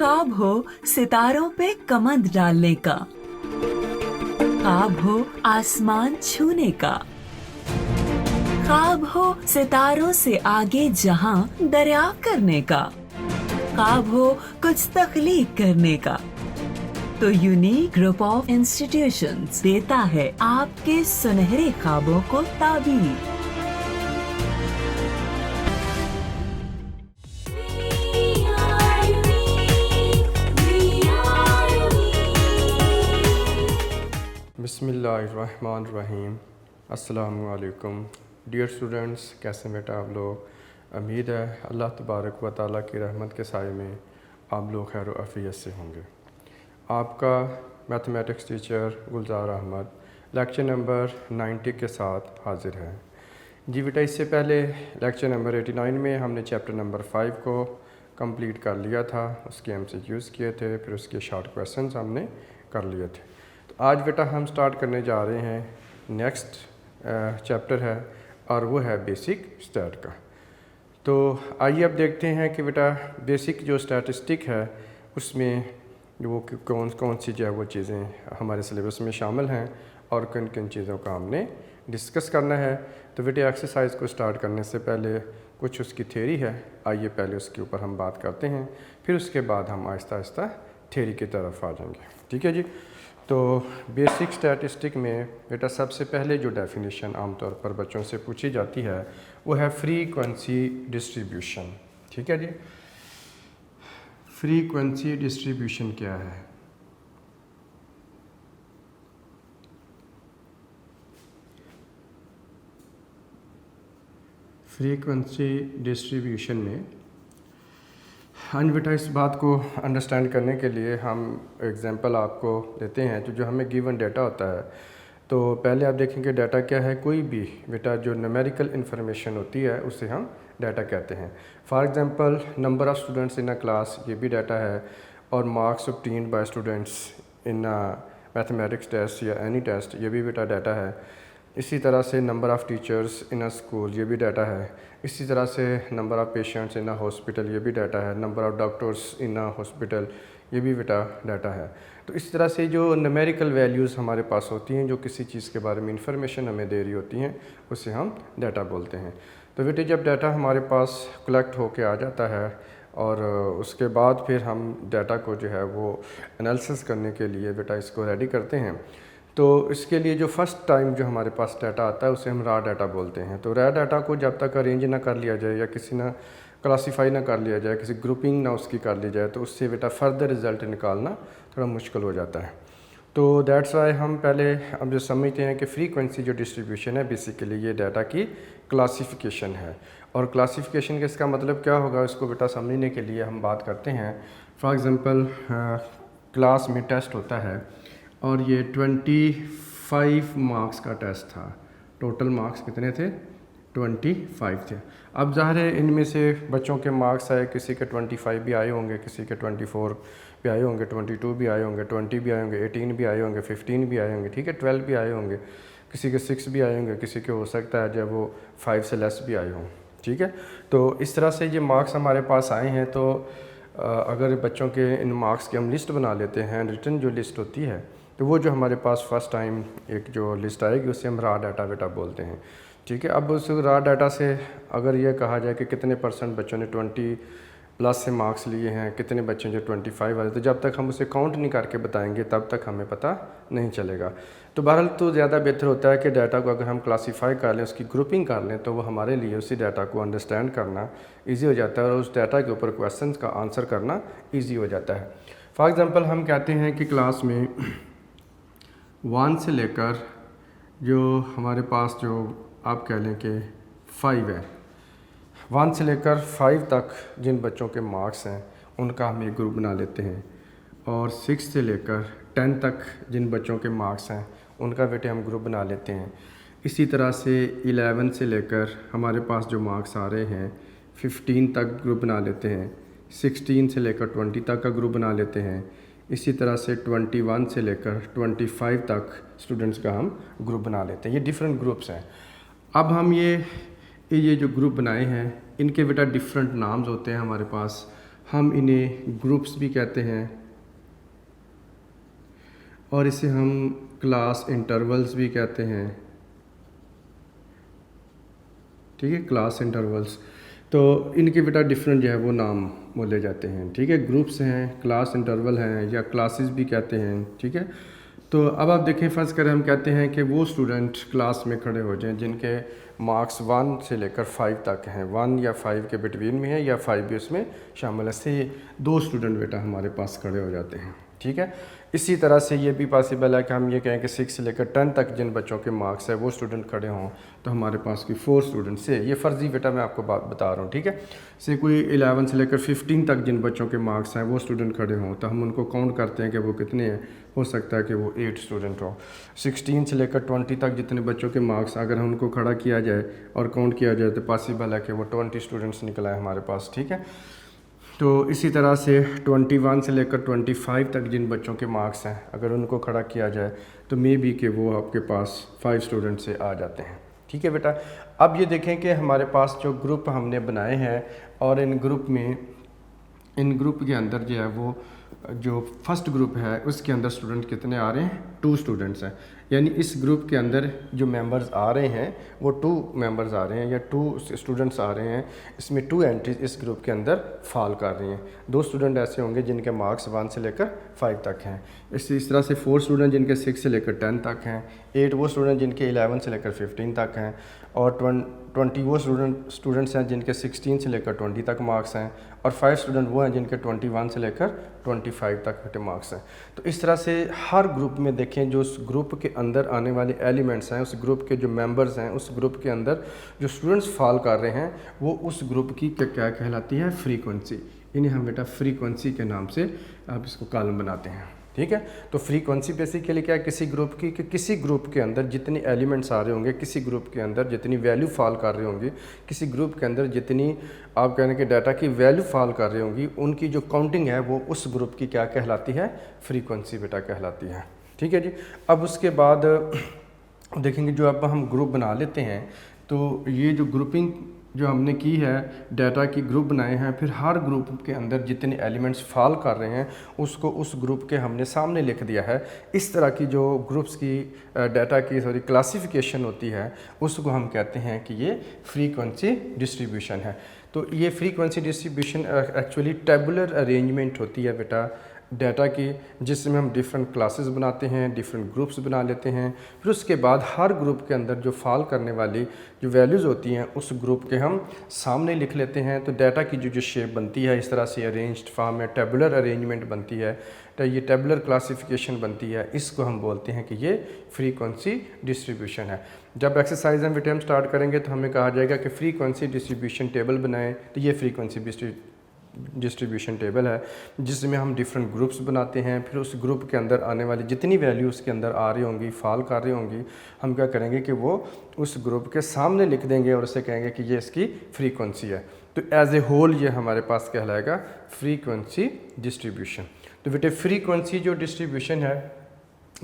ख्वाब हो सितारों पे कमंद डालने का, ख्वाब हो आसमान छूने का, ख्वाब हो सितारों से आगे जहां दरिया करने का, ख्वाब हो कुछ तख्लीक करने का। तो यूनिक ग्रुप ऑफ इंस्टीट्यूशंस देता है आपके सुनहरे ख्वाबों को ताबीर। बिस्मिल्लाहिर्रहमानिर्रहीम। अस्सलामुअलैकुम डियर स्टूडेंट्स, कैसे बेटा आप लोग? उम्मीद है अल्लाह तबारक व तआला की रहमत के साए में आप लोग खैर व आफियत से होंगे। आपका मैथमेटिक्स टीचर गुलजार अहमद लेक्चर नंबर 90 के साथ हाज़िर है। जी बेटा, इससे पहले लेक्चर नंबर 89 में हमने चैप्टर नंबर 5 को कंप्लीट कर लिया था, उसके MCQs किए थे, फिर उसके शॉर्ट क्वेश्चंस हमने कर लिए थे। तो आज बेटा हम स्टार्ट करने जा रहे हैं नेक्स्ट चैप्टर है और वो है बेसिक स्टैट का। तो आइए अब देखते हैं कि बेटा बेसिक जो स्टैटिस्टिक है उसमें वो कौन कौन सी जो है वो चीज़ें हमारे सिलेबस में शामिल हैं और किन किन चीज़ों का हमने डिस्कस करना है। तो बेटे एक्सरसाइज को स्टार्ट करने से पहले कुछ उसकी थ्योरी है, आइए पहले उसके ऊपर हम बात करते हैं, फिर उसके बाद हम आहिस्ता आहिस्ता थ्योरी की तरफ आ जाएंगे। ठीक है जी। तो बेसिक स्टैटिस्टिक में बेटा सबसे पहले जो डेफिनेशन आमतौर पर बच्चों से पूछी जाती है वो है फ्रीक्वेंसी डिस्ट्रीब्यूशन। ठीक है जी। फ्रीक्वेंसी डिस्ट्रीब्यूशन क्या है? फ्रीक्वेंसी डिस्ट्रीब्यूशन में बेटा इस बात को अंडरस्टैंड करने के लिए हम एग्जांपल आपको देते हैं। तो जो हमें गिवन डाटा होता है, तो पहले आप देखेंगे डाटा क्या है। कोई भी बेटा जो न्यूमेरिकल इन्फॉर्मेशन होती है उसे हम डाटा कहते हैं। For example number of students in a class, ये भी डाटा है, और marks obtained by students in mathematics test या एनी टेस्ट, ये भी बेटा डाटा है। इसी तरह से number of teachers in a school, ये भी डाटा है। इसी तरह से number of patients in a hospital, ये भी डाटा है। Number of doctors in a hospital, ये भी बेटा डाटा है। तो इस तरह से जो न्यूमेरिकल वैल्यूज़ हमारे पास होती हैं, जो किसी चीज़ के बारे में इंफॉर्मेशन हमें दे रही होती हैं, उसे हम डाटा बोलते हैं। तो बेटे जब डाटा हमारे पास कलेक्ट होके आ जाता है और उसके बाद फिर हम डाटा को जो है वो एनालिसिस करने के लिए बेटा इसको रेडी करते हैं। तो इसके लिए जो फर्स्ट टाइम जो हमारे पास डाटा आता है उसे हम रॉ डाटा बोलते हैं। तो रॉ डाटा को जब तक अरेंज ना कर लिया जाए या किसी ना क्लासीफाई ना कर लिया जाए, किसी ग्रुपिंग ना उसकी कर ली जाए, तो उससे बेटा फर्दर रिज़ल्ट निकालना थोड़ा मुश्किल हो जाता है। तो दैट्स वाई हम पहले अब जो समझते हैं कि फ्रीक्वेंसी जो डिस्ट्रीब्यूशन है बेसिकली ये डाटा की क्लासिफिकेशन है। और क्लासिफिकेशन का इसका मतलब क्या होगा, इसको बेटा समझने के लिए हम बात करते हैं। फॉर एग्ज़ाम्पल क्लास में टेस्ट होता है और ये 25 मार्क्स का टेस्ट था। टोटल मार्क्स कितने थे? 25 थे। अब ज़ाहिर है इनमें से बच्चों के मार्क्स आए, किसी के 25 भी आए होंगे, किसी के 24 भी आए होंगे, 22 भी आए होंगे, 20 भी आए होंगे, 18 भी आए होंगे, 15 भी आए होंगे, ठीक है, 12 भी आए होंगे, किसी के 6 भी आए होंगे, किसी के हो सकता है जब वो 5 से लेस भी आए हों। ठीक है। तो इस तरह से ये मार्क्स हमारे पास आए हैं। तो अगर बच्चों के इन मार्क्स की हम लिस्ट बना लेते हैं, रिटन जो लिस्ट होती है, तो वो जो हमारे पास फर्स्ट टाइम एक जो लिस्ट आएगी उसे हम रॉ डाटा बेटा बोलते हैं। ठीक है। अब उस रॉ डाटा से अगर ये कहा जाए कि कितने % बच्चों ने 20+ से मार्क्स लिए हैं, कितने बच्चे जो 25 वाले, तो जब तक हम उसे काउंट नहीं करके बताएंगे तब तक हमें पता नहीं चलेगा। तो बहरहाल तो ज़्यादा बेहतर होता है कि डाटा को अगर हम क्लासीफाई कर लें, उसकी ग्रुपिंग कर लें, तो वो हमारे लिए उसी डाटा को अंडरस्टैंड करना ईजी हो जाता है और उस डाटा के ऊपर क्वेश्चन का आंसर करना ईजी हो जाता है। फॉर एग्ज़ाम्पल हम कहते हैं कि क्लास में 1 से लेकर जो हमारे पास जो आप कह लें कि 5 है, 1 से लेकर 5 तक जिन बच्चों के मार्क्स हैं उनका हम एक ग्रुप बना लेते हैं, और 6 से लेकर 10 तक जिन बच्चों के मार्क्स हैं उनका बेटे हम ग्रुप बना लेते हैं। इसी तरह से 11 से लेकर हमारे पास जो मार्क्स आ रहे हैं 15 तक ग्रुप बना लेते हैं, 16 से लेकर 20 तक का ग्रुप बना लेते हैं। इसी तरह से 21 से लेकर 25 तक स्टूडेंट्स का हम ग्रुप बना लेते हैं। ये डिफरेंट ग्रुप्स हैं। अब हम ये जो ग्रुप बनाए हैं इनके बेटा डिफरेंट नाम्स होते हैं हमारे पास। हम इन्हें ग्रुप्स भी कहते हैं और इसे हम क्लास इंटरवल्स भी कहते हैं। ठीक है, क्लास इंटरवल्स। तो इनके बेटा डिफरेंट जो है वो नाम बोले जाते हैं। ठीक है, ग्रुप्स हैं, क्लास इंटरवल हैं या क्लासेस भी कहते हैं। ठीक है, तो अब आप देखें, फ़र्ज़ करें हम कहते हैं कि वो स्टूडेंट क्लास में खड़े हो जाएं जिनके मार्क्स 1 से लेकर 5 तक हैं, 1 या 5 के बिटवीन में है या 5 भी उसमें शामिल है। से 2 स्टूडेंट बेटा हमारे पास खड़े हो जाते हैं। ठीक है, इसी तरह से ये भी पॉसिबल है कि हम ये कहें कि 6 से लेकर 10 तक जिन बच्चों के मार्क्स है वो स्टूडेंट खड़े हों, तो हमारे पास कोई 4 स्टूडेंट से, ये फ़र्ज़ी बेटा मैं आपको बात बता रहा हूँ। ठीक है, से कोई 11 से लेकर 15 तक जिन बच्चों के मार्क्स हैं वो स्टूडेंट खड़े हों, तो हम उनको काउंट करते हैं कि वो कितने हैं। हो सकता है कि वो 8 स्टूडेंट हो। 16 से लेकर 20 तक जितने बच्चों के मार्क्स अगर हम उनको खड़ा किया जाए और काउंट किया जाए तो पॉसिबल है कि वो 20 स्टूडेंट्स निकल आए हमारे पास। ठीक है, तो इसी तरह से 21 से लेकर 25 तक जिन बच्चों के मार्क्स हैं अगर उनको खड़ा किया जाए तो मे बी कि वो आपके पास 5 स्टूडेंट से आ जाते हैं। ठीक है बेटा, अब ये देखें कि हमारे पास जो ग्रुप हमने बनाए हैं और इन ग्रुप के अंदर जो है वो जो फर्स्ट ग्रुप है उसके अंदर स्टूडेंट कितने आ रहे हैं, 2 स्टूडेंट्स हैं। यानी इस ग्रुप के अंदर जो मेंबर्स आ रहे हैं वो 2 मेंबर्स आ रहे हैं या 2 स्टूडेंट्स आ रहे हैं। इसमें 2 एंट्रीज इस ग्रुप के अंदर फॉल कर रही हैं। 2 स्टूडेंट ऐसे होंगे जिनके मार्क्स 1 से लेकर 5 तक हैं। इस तरह से 4 स्टूडेंट जिनके 6 से लेकर 10 तक हैं, 8 वो स्टूडेंट जिनके 11 से लेकर 15 तक हैं और 20 वो स्टूडेंट्स हैं जिनके 16 से लेकर 20 तक मार्क्स हैं और 5 स्टूडेंट वो हैं जिनके 21 से लेकर 25 तक बेटे मार्क्स हैं। तो इस तरह से हर ग्रुप में देखें जो उस ग्रुप के अंदर आने वाले एलिमेंट्स हैं, उस ग्रुप के जो मेंबर्स हैं, उस ग्रुप के अंदर जो स्टूडेंट्स फॉल कर रहे हैं वो उस ग्रुप की क्या कहलाती है, फ्रीक्वेंसी। इन्हें हम बेटा फ्रीक्वेंसी के नाम से आप इसको कॉलम बनाते हैं। ठीक है, तो फ्रीक्वेंसी बेसिकली क्या है, किसी ग्रुप की कि किसी ग्रुप के अंदर जितने एलिमेंट्स आ रहे होंगे, किसी ग्रुप के अंदर जितनी वैल्यू फॉल कर रही होंगी, किसी ग्रुप के अंदर जितनी आप कहने के डाटा की वैल्यू फॉल कर रही होंगी, उनकी जो काउंटिंग है वो उस ग्रुप की क्या कहलाती है, फ्रीक्वेंसी बेटा कहलाती है। ठीक है जी, अब उसके बाद देखेंगे जो अब हम ग्रुप बना लेते हैं तो ये जो ग्रुपिंग जो हमने की है, डाटा की ग्रुप बनाए हैं, फिर हर ग्रुप के अंदर जितने एलिमेंट्स फॉल कर रहे हैं उसको उस ग्रुप के हमने सामने लिख दिया है। इस तरह की जो ग्रुप्स की डाटा की क्लासिफिकेशन होती है उसको हम कहते हैं कि ये फ्रीक्वेंसी डिस्ट्रीब्यूशन है। तो ये frequency distribution actually tabular arrangement होती है बेटा डाटा की, जिसमें हम डिफरेंट क्लासेस बनाते हैं, डिफरेंट ग्रुप्स बना लेते हैं। फिर उसके बाद हर ग्रुप के अंदर जो फॉल करने वाली जो वैल्यूज़ होती हैं उस ग्रुप के हम सामने लिख लेते हैं। तो डाटा की जो शेप बनती है इस तरह से अरेंज्ड फॉर्म में टेबुलर अरेंजमेंट बनती है, तो ये टेबुलर क्लासिफिकेशन बनती है। इसको हम बोलते हैं कि ये फ्रीक्वेंसी डिस्ट्रीब्यूशन है। जब एक्सरसाइज हम हम स्टार्ट करेंगे तो हमें कहा जाएगा कि फ्रीक्वेंसी डिस्ट्रीब्यूशन टेबल बनाएं। तो ये फ्रीक्वेंसी डिस्ट्रीब्यूशन टेबल है जिसमें हम डिफरेंट ग्रुप्स बनाते हैं। फिर उस ग्रुप के अंदर आने वाली जितनी वैल्यू उसके अंदर आ रही होंगी, फॉल कर रही होंगी, हम क्या करेंगे कि वो उस ग्रुप के सामने लिख देंगे और उसे कहेंगे कि ये इसकी फ्रीक्वेंसी है। तो एज ए होल ये हमारे पास कहलाएगा फ्रीक्वेंसी डिस्ट्रीब्यूशन। तो बेटे फ्रीक्वेंसी जो डिस्ट्रीब्यूशन है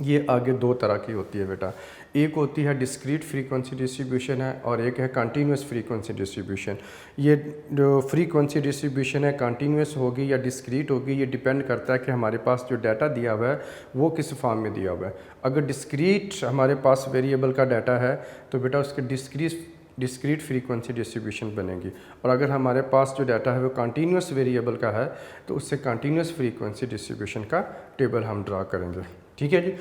ये आगे 2 तरह की होती है बेटा। एक होती है डिस्क्रीट फ्रीक्वेंसी डिस्ट्रीब्यूशन है और एक है कंटिन्यूस फ्रीक्वेंसी डिस्ट्रीब्यूशन। ये जो फ्रीक्वेंसी डिस्ट्रीब्यूशन है कंटिन्यूस होगी या डिस्क्रीट होगी, ये डिपेंड करता है कि हमारे पास जो डाटा दिया हुआ है वो किस फॉर्म में दिया हुआ है। अगर डिस्क्रीट हमारे पास वेरिएबल का डाटा है तो बेटा उसके डिस्क्रीट फ्रीक्वेंसी डिस्ट्रीब्यूशन बनेगी, और अगर हमारे पास जो डाटा है वो कंटिन्यूस वेरिएबल का है तो उससे कंटिन्यूस फ्रीक्वेंसी डिस्ट्रीब्यूशन का टेबल हम ड्रा करेंगे। ठीक है जी,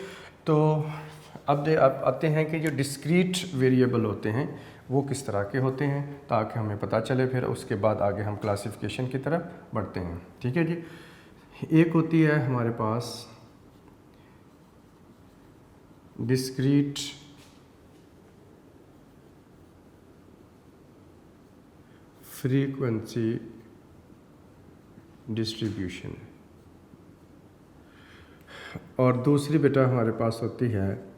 तो अब आते हैं कि जो डिस्क्रीट वेरिएबल होते हैं वो किस तरह के होते हैं ताकि हमें पता चले, फिर उसके बाद आगे हम क्लासिफिकेशन की तरफ बढ़ते हैं। ठीक है जी, एक होती है हमारे पास डिस्क्रीट फ्रीक्वेंसी डिस्ट्रीब्यूशन और दूसरी बेटा हमारे पास होती है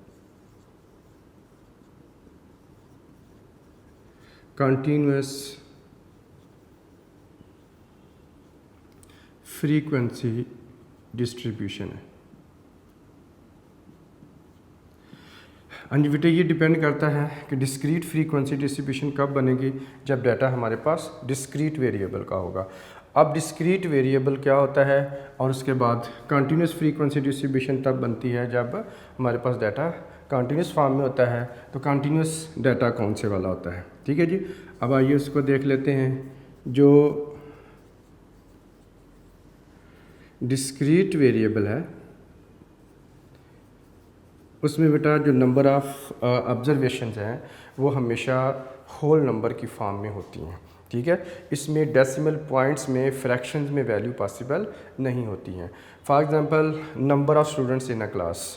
कंटिन्यूस फ्रीक्वेंसी डिस्ट्रीब्यूशन है। हाँ जी बेटे, ये डिपेंड करता है कि डिस्क्रीट फ्रीक्वेंसी डिस्ट्रीब्यूशन कब बनेगी, जब डाटा हमारे पास डिस्क्रीट वेरिएबल का होगा। अब डिस्क्रीट वेरिएबल क्या होता है, और उसके बाद कंटिन्यूस फ्रीक्वेंसी डिस्ट्रीब्यूशन तब बनती है जब हमारे पास डाटा कंटिन्यूस फॉर्म में होता है। तो कंटिन्यूस डाटा कौन से वाला होता है, ठीक है जी। अब आइए उसको देख लेते हैं। जो डिस्क्रीट वेरिएबल है उसमें बेटा जो नंबर ऑफ़ ऑब्जर्वेशंस हैं वो हमेशा होल नंबर की फॉर्म में होती हैं, ठीक है। इसमें डेसिमल पॉइंट्स में फ्रैक्शंस में वैल्यू पॉसिबल नहीं होती हैं। For example number of students in a class,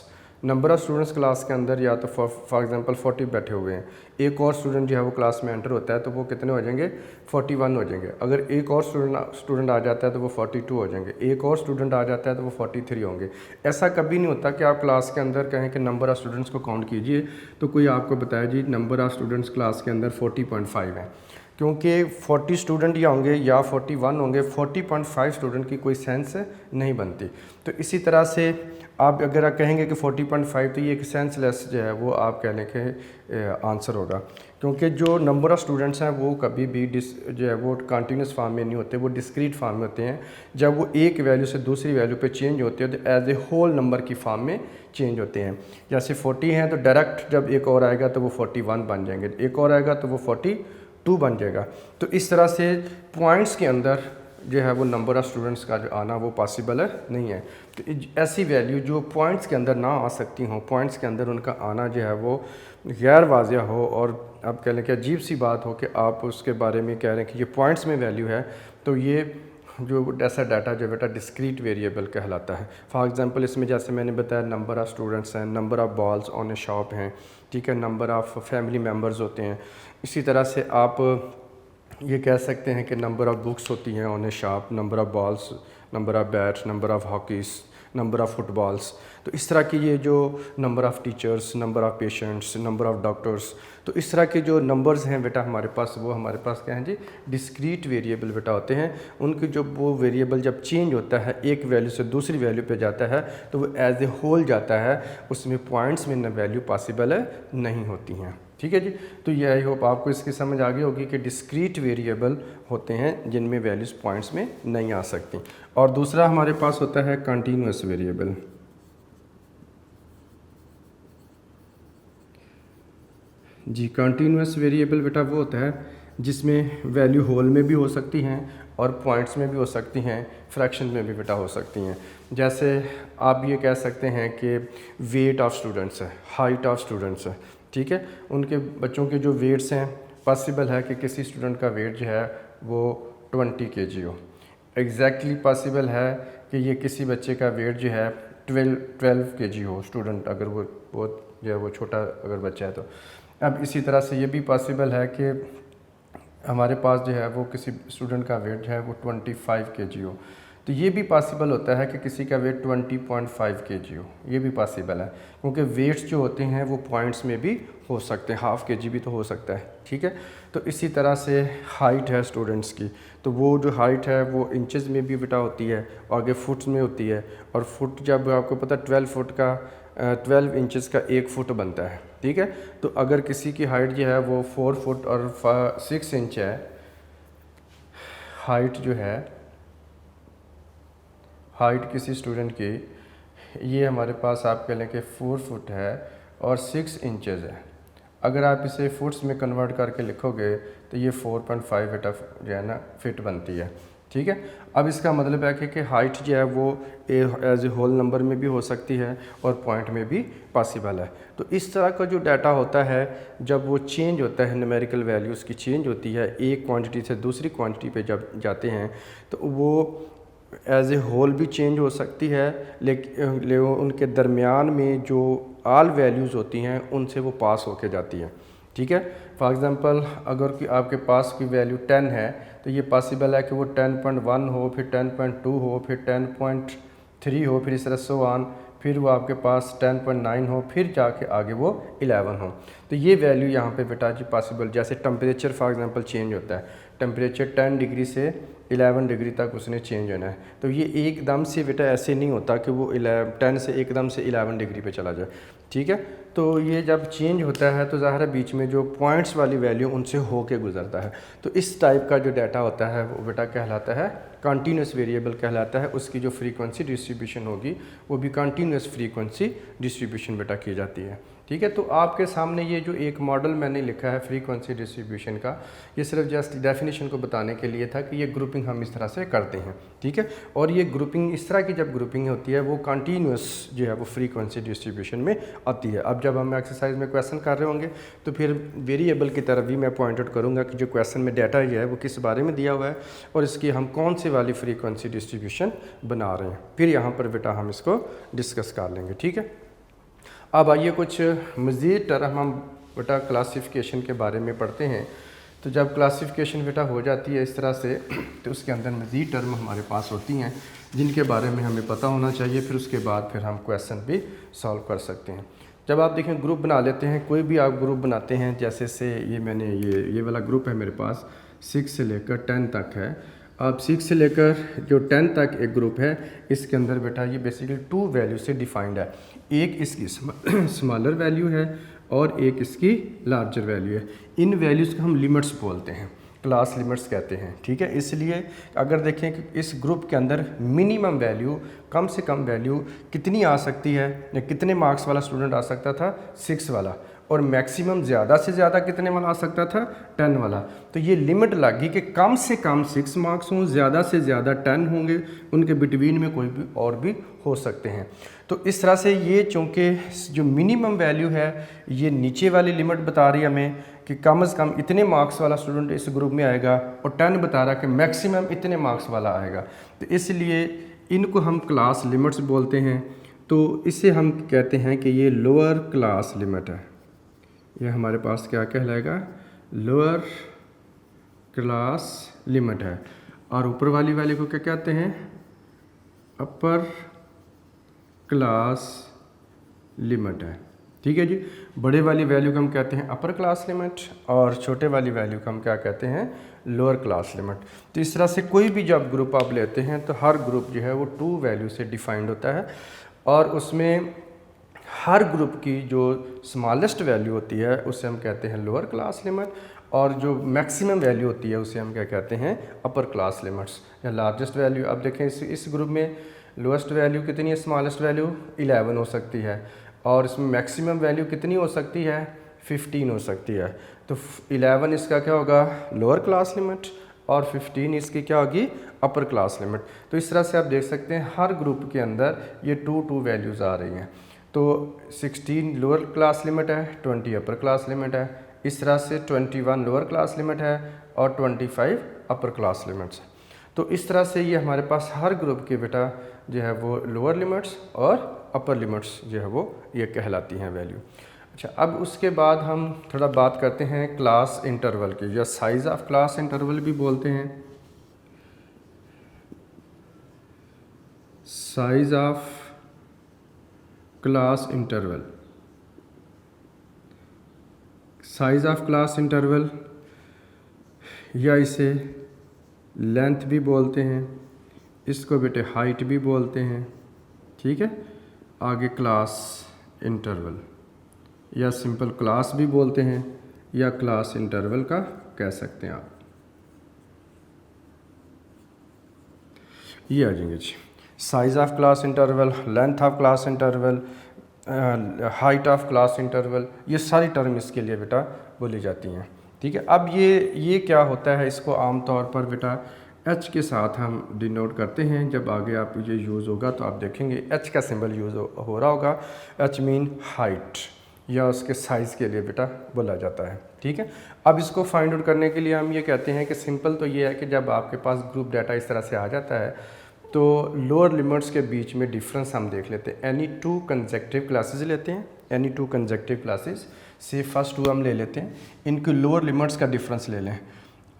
number of students class के अंदर या तो फॉर एग्जांपल 40 बैठे हुए हैं, एक और स्टूडेंट जो है वो क्लास में एंटर होता है तो वो कितने हो जाएंगे, 41 हो जाएंगे। अगर एक और स्टूडेंट आ जाता है तो वो 42 हो जाएंगे, एक और स्टूडेंट आ जाता है तो वो 43 होंगे। ऐसा कभी नहीं होता कि आप क्लास के अंदर कहें कि नंबर ऑफ़ स्टूडेंट्स को काउंट कीजिए तो कोई आपको बताया जी नंबर ऑफ़ स्टूडेंट्स क्लास के अंदर 40.5 है, क्योंकि 40 स्टूडेंट या होंगे या 41 होंगे, 40.5 स्टूडेंट की कोई सेंस नहीं बनती। तो इसी तरह से आप अगर आप कहेंगे कि 40.5 तो ये एक सेंसलेस जो है वो आप कहने के आंसर होगा, क्योंकि जो नंबर ऑफ़ स्टूडेंट्स हैं वो कभी भी जो है वो कंटिन्यूस फॉर्म में नहीं होते, वो डिस्क्रीट फॉर्म में होते हैं। जब वो एक वैल्यू से दूसरी वैल्यू पे चेंज होते हैं तो एज ए होल नंबर की फॉर्म में चेंज होते हैं। जैसे 40 हैं तो डायरेक्ट जब एक और आएगा तो वो 41 बन जाएंगे, एक और आएगा तो वो 42 बन जाएगा। तो इस तरह से पॉइंट्स के अंदर जो है वो नंबर ऑफ़ स्टूडेंट्स का जो आना वो पॉसिबल नहीं है। तो ऐसी वैल्यू जो पॉइंट्स के अंदर ना आ सकती हों, पॉइंट्स के अंदर उनका आना जो है वो गैर वाज़िया हो, और आप कह लें कि अजीब सी बात हो कि आप उसके बारे में कह रहे हैं कि ये पॉइंट्स में वैल्यू है, तो ये जो ऐसा डाटा जो बेटा डिस्क्रीट वेरिएबल कहलाता है। फॉर एग्जांपल इसमें जैसे मैंने बताया नंबर ऑफ़ स्टूडेंट्स हैं, number of balls on a shop हैं, ठीक है, नंबर ऑफ़ फैमिली मेम्बर्स होते हैं। इसी तरह से आप ये कह सकते हैं कि नंबर ऑफ़ बुक्स होती हैं on a shop, number of balls, number of bat, number of hockeys, number of footballs. तो इस तरह की ये जो number of teachers, number of patients, number of doctors, तो इस तरह के जो नंबर्स हैं बेटा हमारे पास, वो हमारे पास क्या हैं जी, डिस्क्रीट वेरिएबल बेटा होते हैं। उनकी जो वो वेरिएबल जब चेंज होता है, एक वैल्यू से दूसरी वैल्यू पे जाता है तो वो एज ए होल जाता है, उसमें पॉइंट्स में न वैल्यू पॉसिबल नहीं होती हैं, ठीक है जी। तो ये आई होप आपको इसकी समझ आ गई होगी कि डिस्क्रीट वेरिएबल होते हैं जिनमें वैल्यूज़ पॉइंट्स में नहीं आ सकती। और दूसरा हमारे पास होता है कंटिन्यूस वेरिएबल। जी, कंटिन्यूस वेरिएबल बेटा वो होता है जिसमें वैल्यू होल में भी हो सकती हैं और पॉइंट्स में भी हो सकती हैं, फ्रैक्शन में भी बेटा हो सकती हैं। जैसे आप ये कह सकते हैं कि वेट ऑफ़ स्टूडेंट्स है, हाइट ऑफ़ स्टूडेंट्स है, ठीक है, उनके बच्चों के जो वेट्स हैं, पॉसिबल है कि किसी स्टूडेंट का वेट जो है वो 20 kg हो। एग्जैक्टली पॉसिबल है कि ये किसी बच्चे का वेट जो है 12 kg हो, स्टूडेंट अगर वो जो है वो छोटा अगर बच्चा है तो। अब इसी तरह से ये भी पॉसिबल है कि हमारे पास जो है वो किसी स्टूडेंट का वेट जो है वो 25 kg हो। तो ये भी पॉसिबल होता है कि किसी का वेट 20.5 kg हो, ये भी पॉसिबल है, क्योंकि वेट्स जो होते हैं वो पॉइंट्स में भी हो सकते हैं, ½ kg भी तो हो सकता है, ठीक है। तो इसी तरह से हाइट है स्टूडेंट्स की, तो वो जो हाइट है वो इंचज़ में भी बेटा होती है, आगे फुट्स में होती है, और फुट जब आपको पता 12 फुट का 12 इंचज़ का 1 फुट बनता है, ठीक है। तो अगर किसी की हाइट जो है वो 4 फुट और 6 इंच है, हाइट जो है, हाइट किसी स्टूडेंट की ये हमारे पास आप कह लें कि 4 फुट है और 6 इंचज़ है। अगर आप इसे फुट्स में कन्वर्ट करके लिखोगे तो ये 4.5 बेटा जो है ना फिट बनती है, ठीक है। अब इसका मतलब है कि हाइट जो है वो एज ए होल नंबर में भी हो सकती है और पॉइंट में भी पॉसिबल है। तो इस तरह का जो डाटा होता है जब वो चेंज होता है, न्यूमेरिकल वैल्यूज़ की चेंज होती है, एक क्वांटिटी से दूसरी क्वांटिटी पे जब जाते हैं तो वो एज ए होल भी चेंज हो सकती है, लेकिन उनके दरमियान में जो आल वैल्यूज़ होती हैं उनसे वो पास होके जाती हैं, ठीक है। फॉर एग्ज़ाम्पल अगर कि आपके पास की वैल्यू 10 है तो ये पॉसिबल है कि वो 10.1 हो, फिर 10.2 हो, फिर 10.3 हो, फिर इस तरह सो ऑन, फिर वो आपके पास 10.9 हो, फिर जाके आगे वो 11 हो। तो ये वैल्यू यहाँ पे बेटा जी पॉसिबल, जैसे टेम्परेचर फॉर एग्ज़ाम्पल चेंज होता है, टेम्परेचर 10 डिग्री से 11 डिग्री तक उसने चेंज होना है। तो ये एकदम से बेटा ऐसे नहीं होता कि वो 10 से एकदम से 11 डिग्री पे चला जाए, ठीक है। तो ये जब चेंज होता है तो ज़ाहिर है बीच में जो पॉइंट्स वाली वैल्यू उनसे होके गुजरता है। तो इस टाइप का जो डाटा होता है वो बेटा कहलाता है कंटिन्यूस वेरिएबल कहलाता है। उसकी जो फ्रीक्वेंसी डिस्ट्रीब्यूशन होगी वो भी कंटिन्यूस फ्रीक्वेंसी डिस्ट्रीब्यूशन बेटा की जाती है, ठीक है। तो आपके सामने ये जो एक मॉडल मैंने लिखा है फ्रीक्वेंसी डिस्ट्रीब्यूशन का, ये सिर्फ जस्ट डेफिनेशन को बताने के लिए था कि ये ग्रुपिंग हम इस तरह से करते हैं, ठीक है। और ये ग्रुपिंग इस तरह की जब ग्रुपिंग होती है वो कंटिन्यूस जो है वो फ्रीक्वेंसी डिस्ट्रीब्यूशन में आती है। अब जब हम एक्सरसाइज में क्वेश्चन कर रहे होंगे तो फिर वेरिएबल की तरफ भी मैं पॉइंट आउट करूँगा कि जो क्वेश्चन में डाटा ये है वो किस बारे में दिया हुआ है और इसकी हम कौन सी वाली फ्रीक्वेंसी डिस्ट्रीब्यूशन बना रहे हैं। फिर यहाँ पर बेटा हम इसको डिस्कस कर लेंगे, ठीक है। अब आइए कुछ मज़ीद टर्म हम बेटा क्लासिफिकेशन के बारे में पढ़ते हैं। तो जब क्लासिफिकेशन बेटा हो जाती है इस तरह से तो उसके अंदर मज़ीद टर्म हमारे पास होती हैं जिनके बारे में हमें पता होना चाहिए। फिर उसके बाद फिर हम क्वेश्चन भी सॉल्व कर सकते हैं। जब आप देखें ग्रुप बना लेते हैं, कोई भी आप ग्रुप बनाते हैं, जैसे से ये मैंने ये वाला ग्रुप है मेरे पास 6 से लेकर 10 तक है। अब 6 से लेकर जो 10 तक एक ग्रुप है, इसके अंदर बेटा ये बेसिकली 2 वैल्यू से डिफाइंड है। एक इसकी स्मॉलर वैल्यू है और एक इसकी लार्जर वैल्यू है। इन वैल्यूज़ को हम लिमिट्स बोलते हैं, क्लास लिमिट्स कहते हैं, ठीक है। इसलिए अगर देखें कि इस ग्रुप के अंदर मिनिमम वैल्यू, कम से कम वैल्यू कितनी आ सकती है या कितने मार्क्स वाला स्टूडेंट आ सकता था, 6 वाला, और मैक्सिमम ज़्यादा से ज़्यादा कितने वाला आ सकता था, 10 वाला। तो ये लिमिट लगी कि कम से कम 6 मार्क्स हों, ज़्यादा से ज़्यादा 10 होंगे, उनके बिटवीन में कोई भी और भी हो सकते हैं। तो इस तरह से ये चूँकि जो मिनिमम वैल्यू है ये नीचे वाली लिमिट बता रही है हमें कि कम से कम इतने मार्क्स वाला स्टूडेंट इस ग्रुप में आएगा, और 10 बता रहा है कि मैक्सिमम इतने मार्क्स वाला आएगा। तो इसलिए इनको हम क्लास लिमिट्स बोलते हैं। तो इसे हम कहते हैं कि ये लोअर क्लास लिमिट है। ये हमारे पास क्या कहलाएगा, लोअर क्लास लिमिट है। और ऊपर वाली वैल्यू को क्या कहते हैं, अपर क्लास लिमिट है, ठीक है जी। बड़े वाली वैल्यू को हम कहते हैं अपर क्लास लिमिट और छोटे वाली वैल्यू को हम क्या कहते हैं, लोअर क्लास लिमिट। तो इस तरह से कोई भी जब ग्रुप आप लेते हैं तो हर ग्रुप जो है वो 2 वैल्यू से डिफाइंड होता है, और उसमें हर ग्रुप की जो स्मॉलेस्ट वैल्यू होती है उसे हम कहते हैं लोअर क्लास लिमिट, और जो मैक्सिमम वैल्यू होती है उसे हम क्या कहते हैं, अपर क्लास लिमिट्स या लार्जेस्ट वैल्यू। अब देखें इस ग्रुप में लोएस्ट वैल्यू कितनी है, स्मॉलेस्ट वैल्यू 11 हो सकती है, और इसमें मैक्सिमम वैल्यू कितनी हो सकती है, 15 हो सकती है। तो 11 इसका क्या होगा, लोअर क्लास लिमिट, और 15 इसकी क्या होगी, अपर क्लास लिमिट। तो इस तरह से आप देख सकते हैं हर ग्रुप के अंदर ये 2 वैल्यूज़ आ रही हैं। तो 16 लोअर क्लास लिमिट है, 20 अपर क्लास लिमिट है। इस तरह से 21 लोअर क्लास लिमिट है और 25 अपर क्लास लिमिट्स। तो इस तरह से ये हमारे पास हर ग्रुप के बेटा जो है वो लोअर लिमिट्स और अपर लिमिट्स जो है वो ये कहलाती हैं वैल्यू। अच्छा, अब उसके बाद हम थोड़ा बात करते हैं क्लास इंटरवल की, या साइज़ ऑफ क्लास इंटरवल भी बोलते हैं। Size of class interval, size of class interval, या इसे लेंथ भी बोलते हैं, इसको बेटे हाइट भी बोलते हैं, ठीक है। आगे क्लास इंटरवल या सिंपल क्लास भी बोलते हैं, या क्लास इंटरवल का कह सकते हैं आप। ये आ जाएंगे जी, size of class interval, length of class interval, height of class interval, ये सारी टर्म इसके लिए बेटा बोली जाती हैं, ठीक है। अब ये क्या होता है, इसको आम तौर पर बेटा एच के साथ हम डिनोट करते हैं। जब आगे आप ये यूज़ होगा तो आप देखेंगे एच का सिंबल यूज़ हो रहा होगा। एच मीन हाइट, या उसके साइज़ के लिए बेटा बोला जाता है, ठीक है। अब इसको फाइंड आउट करने के लिए हम ये कहते हैं कि सिंपल तो ये है कि जब आपके पास ग्रुप डाटा इस तरह से आ जाता है तो लोअर लिमिट्स के बीच में डिफरेंस हम देख लेते हैं। एनी 2 कंसेक्टिव क्लासेस लेते हैं, एनी 2 कंसेक्टिव क्लासेस से फर्स्ट 2 हम ले लेते हैं, इनके लोअर लिमिट्स का डिफरेंस ले लें,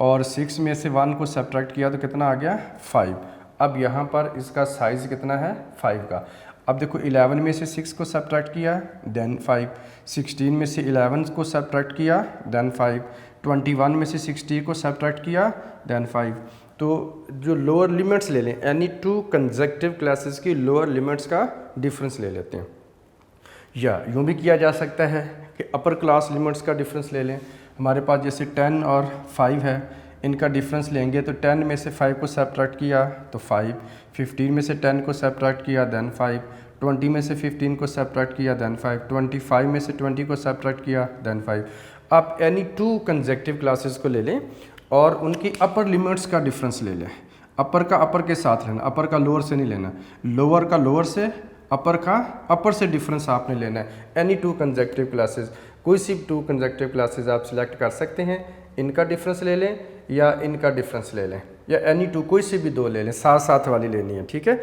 और 6 में से 1 को सब्ट्रैक्ट किया तो कितना आ गया, 5। अब यहाँ पर इसका साइज़ कितना है, 5 का। अब देखो 11 में से 6 को सब्ट्रैक्ट किया देन 5, 16 में से 11 को सब्ट्रैक्ट किया देन 5, 21 में से 60 को सब्ट्रैक्ट किया देन 5, तो जो लोअर लिमिट्स ले लें, एनी टू कंसेक्यूटिव क्लासेस की लोअर लिमिट्स का डिफरेंस ले लेते हैं। या यूँ भी किया जा सकता है कि अपर क्लास लिमिट्स का डिफरेंस ले लें। हमारे पास जैसे 10 और 5 है, इनका डिफरेंस लेंगे तो 10 में से 5 को सब्ट्रैक्ट किया तो 5, 15 में से 10 को सब्ट्रैक्ट किया देन 5, 20 में से 15 को सब्ट्रैक्ट किया देन 5, 25 में से 20 को सब्ट्रैक्ट किया देन 5। आप एनी टू कंसेक्यूटिव क्लासेस को ले लें और उनकी अपर लिमिट्स का डिफरेंस ले लें। अपर का अपर के साथ लेना, अपर का लोअर से नहीं लेना, लोअर का लोअर से, अपर का अपर से डिफरेंस आपने लेना है। एनी टू कंसेक्यूटिव क्लासेस, कोई सी 2 कंसेक्यूटिव क्लासेस आप सिलेक्ट कर सकते हैं, इनका डिफरेंस ले लें या इनका डिफरेंस ले लें, या एनी टू कोई सी भी 2 ले लें, साथ साथ वाली लेनी है, ठीक है।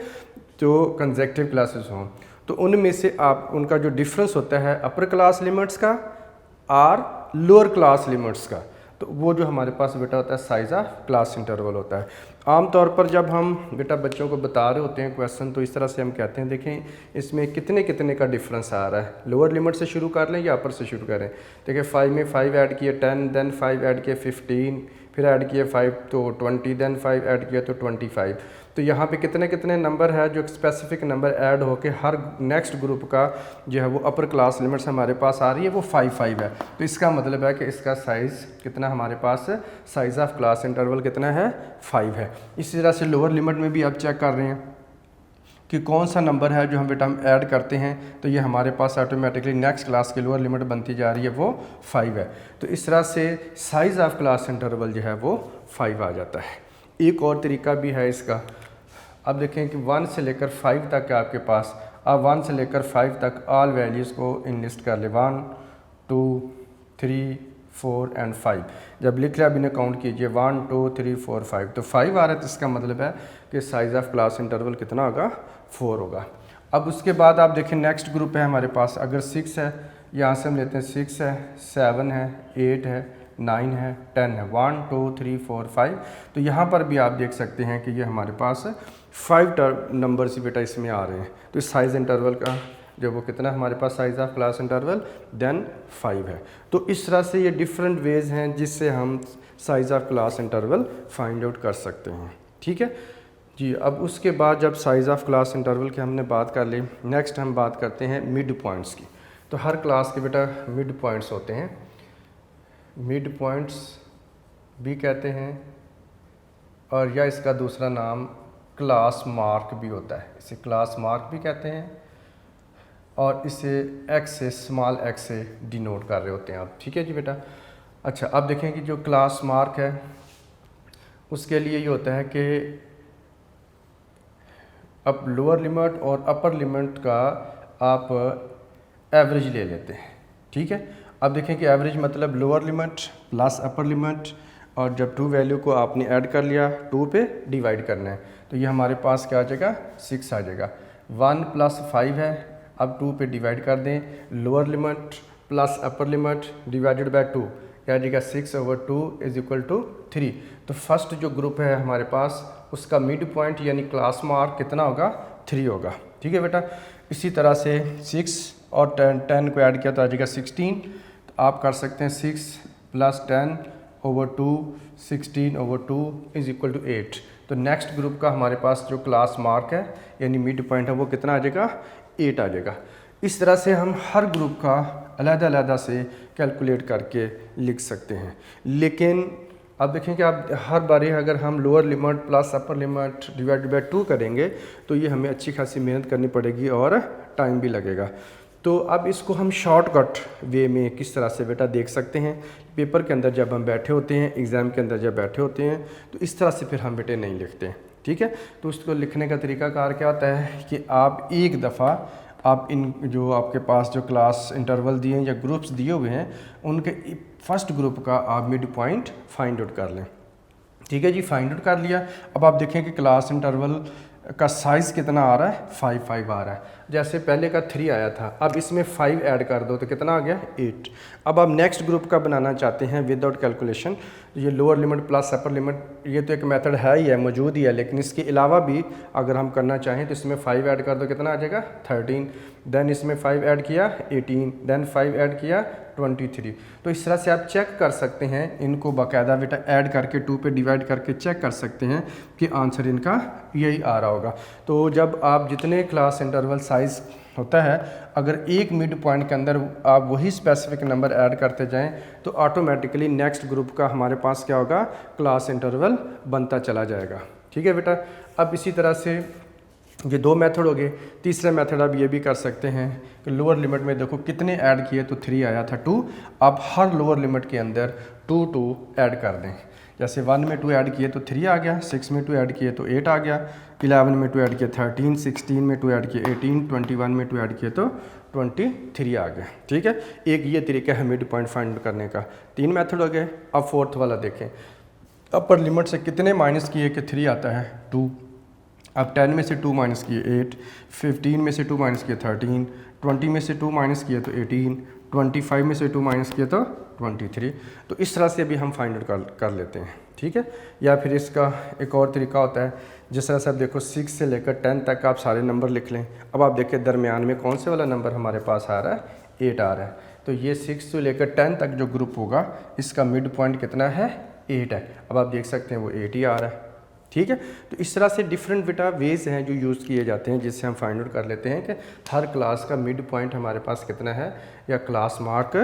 जो कंसेक्यूटिव क्लासेस हों तो उनमें से आप उनका जो डिफरेंस होता है अपर क्लास लिमिट्स का और लोअर क्लास लिमिट्स का, तो वो जो हमारे पास बेटा होता है साइज़ ऑफ क्लास इंटरवल होता है। आमतौर पर जब हम बेटा बच्चों को बता रहे होते हैं क्वेश्चन, तो इस तरह से हम कहते हैं देखें इसमें कितने कितने का डिफरेंस आ रहा है, लोअर लिमिट से शुरू कर लें या अपर से शुरू करें। देखिए 5 में 5 ऐड किए 10, देन 5 ऐड किए 15, फिर ऐड किए 5 तो 20, देन 5 ऐड किया तो 25। तो यहाँ पे कितने कितने नंबर है जो स्पेसिफिक नंबर ऐड होके हर नेक्स्ट ग्रुप का जो है वो अपर क्लास लिमिट्स हमारे पास आ रही है वो 5 है। तो इसका मतलब है कि इसका साइज़ कितना हमारे पास है, साइज़ ऑफ क्लास इंटरवल कितना है, 5 है। इसी तरह से लोअर लिमिट में भी आप चेक कर रहे हैं कि कौन सा नंबर है जो हम बेटा हम ऐड करते हैं तो ये हमारे पास ऑटोमेटिकली नेक्स्ट क्लास की लोअर लिमिट बनती जा रही है वो 5 है। तो इस तरह से साइज़ ऑफ क्लास इंटरवल जो है वो 5 आ जाता है। एक और तरीका भी है इसका, अब देखें कि 1 से लेकर 5 तक है आपके पास, आप 1 से लेकर 5 तक ऑल वैल्यूज़ को इनलिस्ट कर ले, 1 2 3 4 एंड 5। जब लिख लिया अब इन्हें काउंट कीजिए 1 2 3 4 5, तो 5 आ रहा है, तो इसका मतलब है कि साइज़ ऑफ क्लास इंटरवल कितना होगा, 4 होगा। अब उसके बाद आप देखें नेक्स्ट ग्रुप है हमारे पास, अगर 6 है, यहाँ से हम लेते हैं 6 है, 7 है, 8 है, 9 है, 10 है, 1 2 3 4 5। तो यहाँ पर भी आप देख सकते हैं कि ये हमारे पास 5 नंबर्स बेटा इसमें आ रहे हैं। तो इस साइज़ इंटरवल का जो वो कितना हमारे पास size of class interval then 5 है। तो इस तरह से ये डिफरेंट वेज हैं जिससे हम size of class interval find out कर सकते हैं, ठीक है जी। अब उसके बाद जब साइज़ ऑफ क्लास इंटरवल की हमने बात कर ली, नेक्स्ट हम बात करते हैं मिड पॉइंट्स की। तो हर क्लास के बेटा मिड पॉइंट्स होते हैं, मिड पॉइंट्स भी कहते हैं, और या इसका दूसरा नाम क्लास मार्क भी होता है, इसे क्लास मार्क भी कहते हैं, और इसे एक्स से स्मॉल एक्स से डिनोट कर रहे होते हैं आप, ठीक है जी बेटा। अच्छा अब देखें कि जो क्लास मार्क है उसके लिए ये होता है कि अब लोअर लिमिट और अपर लिमिट का आप एवरेज ले लेते हैं, ठीक है। अब देखें कि एवरेज मतलब lower limit plus upper limit, और जब 2 वैल्यू को आपने ऐड कर लिया 2 पे डिवाइड करना है, तो ये हमारे पास क्या आ जाएगा, 6 आ जाएगा। 1 + 5 है, अब 2 पे डिवाइड कर दें, lower limit plus upper limit divided by 2 क्या आ जाएगा, 6/2 = 3। तो फर्स्ट जो ग्रुप है हमारे पास उसका मिड पॉइंट यानी क्लास मार्क कितना होगा, 3 होगा, ठीक है बेटा। इसी तरह से 6 और 10 को ऐड किया तो आ जाएगा 16। तो आप कर सकते हैं 6 + 10/2 16/2 = 8। तो नेक्स्ट ग्रुप का हमारे पास जो क्लास मार्क है यानी मिड पॉइंट है वो कितना आ जाएगा, 8 आ जाएगा। इस तरह से हम हर ग्रुप का अलग-अलग से कैलकुलेट करके लिख सकते हैं। लेकिन अब देखें कि आप हर बारी अगर हम lower limit plus upper limit divided by 2 करेंगे तो ये हमें अच्छी खासी मेहनत करनी पड़ेगी और टाइम भी लगेगा। तो अब इसको हम शॉर्टकट वे में किस तरह से बेटा देख सकते हैं, पेपर के अंदर जब हम बैठे होते हैं, एग्ज़ाम के अंदर जब बैठे होते हैं तो इस तरह से फिर हम बेटे नहीं लिखते हैं, ठीक है। तो उसको लिखने का तरीकाकार क्या होता है कि आप एक दफ़ा आप इन जो आपके पास जो क्लास इंटरवल दिए हैं या ग्रुप्स दिए हुए हैं उनके फर्स्ट ग्रुप का आप मिड पॉइंट फाइंड आउट कर लें, ठीक है जी। फाइंड आउट कर लिया, अब आप देखें कि क्लास इंटरवल का साइज़ कितना आ रहा है, 5 आ रहा है। जैसे पहले का 3 आया था, अब इसमें 5 ऐड कर दो तो कितना आ गया, 8। अब आप नेक्स्ट ग्रुप का बनाना चाहते हैं विदाउट कैलकुलेशन, ये lower limit plus upper limit ये तो एक मेथड है ही है, मौजूद ही है, लेकिन इसके अलावा भी अगर हम करना चाहें तो इसमें 5 ऐड कर दो कितना आ जाएगा, 13। देन इसमें 5 ऐड किया 18, देन 5 ऐड किया 23। तो इस तरह से आप चेक कर सकते हैं, इनको बाकायदा बेटा ऐड करके 2 पे डिवाइड करके चेक कर सकते हैं कि आंसर इनका यही आ रहा होगा। तो जब आप जितने क्लास इंटरवल साइज़ होता है, अगर एक मिड पॉइंट के अंदर आप वही स्पेसिफिक नंबर ऐड करते जाएं तो ऑटोमेटिकली नेक्स्ट ग्रुप का हमारे पास क्या होगा, क्लास इंटरवल बनता चला जाएगा। ठीक है बेटा। अब इसी तरह से ये 2 मेथड हो गए। तीसरा मेथड आप ये भी कर सकते हैं कि लोअर लिमिट में देखो कितने ऐड किए तो 3 आया था 2, आप हर लोअर लिमिट के अंदर 2 ऐड कर दें। जैसे 1 में 2 ऐड किए तो 3 आ गया, 6 में 2 ऐड किए तो 8 आ गया, 11 में 2 ऐड किए 13, 16 में 2 ऐड किए 18, 21 में 2 ऐड किए तो 23 आ गया। ठीक है, एक ये तरीका है मिड पॉइंट फाइंड करने का। 3 मेथड हो गए। अब फोर्थ वाला देखें, अपर लिमिट से कितने माइनस किए कि 3 आता है 2। अब 10 में से 2 माइनस किए 8, 15 में से 2 माइनस किए 13, 20 में से 2 माइनस किए तो 18, 25 में से 2 माइनस किए तो 23। तो इस तरह से भी हम फाइंड आउट कर लेते हैं। ठीक है। या फिर इसका एक और तरीका होता है, जिस तरह से आप देखो 6 से लेकर 10 तक आप सारे नंबर लिख लें। अब आप देखिए दरमियान में कौन से वाला नंबर हमारे पास आ रहा है, 8 आ रहा है। तो ये 6 से लेकर 10 तक जो ग्रुप होगा इसका मिड पॉइंट कितना है, 8 है। अब आप देख सकते हैं वो 8 ही आ रहा है। ठीक है। तो इस तरह से डिफरेंट बेटा वेज हैं जो यूज़ किए जाते हैं, जिससे हम फाइंड आउट कर लेते हैं कि हर क्लास का मिड पॉइंट हमारे पास कितना है या क्लास मार्क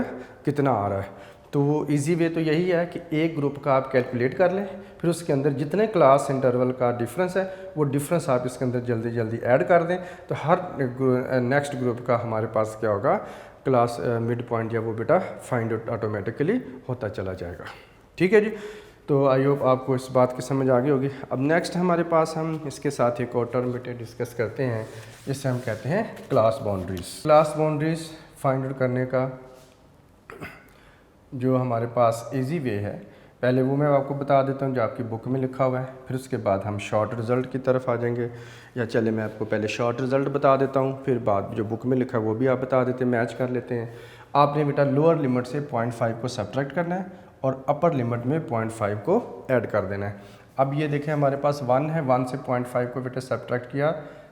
कितना आ रहा है। तो इजी वे तो यही है कि एक ग्रुप का आप कैलकुलेट कर लें, फिर उसके अंदर जितने क्लास इंटरवल का डिफरेंस है वो डिफरेंस आप इसके अंदर जल्दी जल्दी ऐड कर दें, तो हर नेक्स्ट ग्रुप का हमारे पास क्या होगा, क्लास मिड पॉइंट या वो बेटा फाइंड आउट ऑटोमेटिकली होता चला जाएगा। ठीक है जी। तो आई होप आपको इस बात की समझ आ गई होगी। अब नेक्स्ट हमारे पास हम इसके साथ एक और टर्म बेटे डिस्कस करते हैं, जिससे हम कहते हैं class boundaries. Class boundaries find out करने का जो हमारे पास इजी वे है, पहले वो मैं आपको बता देता हूँ जो आपकी बुक में लिखा हुआ है, फिर उसके बाद हम शॉर्ट रिज़ल्ट की तरफ आ जाएंगे। या चले मैं आपको पहले शॉर्ट रिज़ल्ट बता देता हूँ, फिर बाद जो बुक में लिखा है वो भी आप बता देते हैं, मैच कर लेते हैं। आपने बेटा लोअर लिमिट से 0.5 को सब्ट्रैक्ट करना है और अपर लिमिट में 0.5 को ऐड कर देना है। अब ये देखें हमारे पास 1 है, 1 से 0.5 को बेटा सब्ट्रैक्ट किया